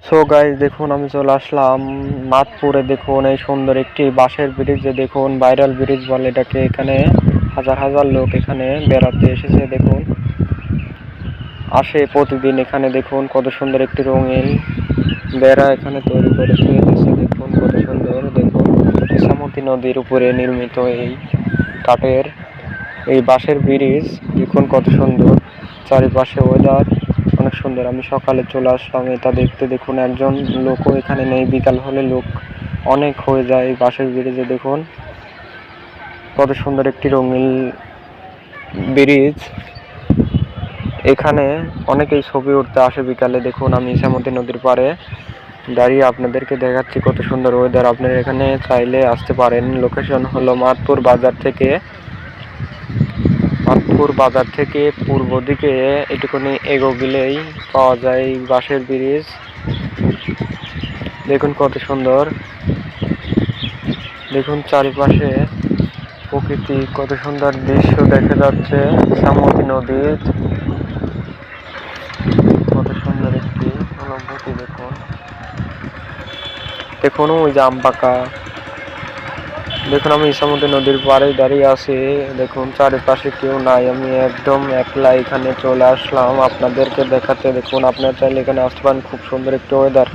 So guys দেখুন আমি চলে আসলাম নাথপুরে। দেখুন এই সুন্দর একটি বাঁশের ব্রিজে, দেখুন ভাইরাল ব্রিজ বলে এটাকে। এখানে হাজার হাজার লোক এখানে বেড়াতে এসেছে। দেখুন আসে প্রতিদিন এখানে। দেখুন কত সুন্দর একটি রঙিন বেড়া এখানে তৈরি করে তুলেছে। দেখুন কত সুন্দর। দেখুন ইছামতি নদীর উপরে নির্মিত এই কাঠের এই বাঁশের ব্রিজ। দেখুন কত সুন্দর, চারিপাশে ওয়েদার অনেক সুন্দর। আমি সকালে চলে আসলাম এটা দেখতে। দেখুন একজন লোকও এখানে নেই, বিকাল হলে লোক অনেক হয়ে যায় এই বাঁশের ব্রিজে। দেখুন কত সুন্দর একটি রঙিন ব্রিজ। এখানে অনেকেই ছবি উঠতে আসে বিকালে। দেখুন আমি ইছামতি নদীর পাড়ে দাঁড়িয়ে আপনাদেরকে দেখাচ্ছি কত সুন্দর ওয়েদার। আপনারা এখানে চাইলে আসতে পারেন। লোকেশন হলো মাদপুর বাজার থেকে পূর্ব দিকে একটুখানি এগোগেলেই পাওয়া যায় বাঁশের ব্রিজ। দেখুন কত সুন্দর। দেখুন চারিপাশে প্রকৃতি, কত সুন্দর দৃশ্য দেখা যাচ্ছে। ইছামতি নদীর কত সুন্দর একটি অনুভূতি। দেখুন ওই যে আম পাকা। দেখুন আমি ইছামতি নদীর পাড়ে দাঁড়িয়ে আছি। দেখুন চারিপাশে কেউ নাই, আমি একদম একলা এখানে চলে আসলাম আপনাদেরকে দেখাতে। দেখুন আপনারা চাইলে এখানে আসতে পারেন, খুব সুন্দর একটি ওয়েদার।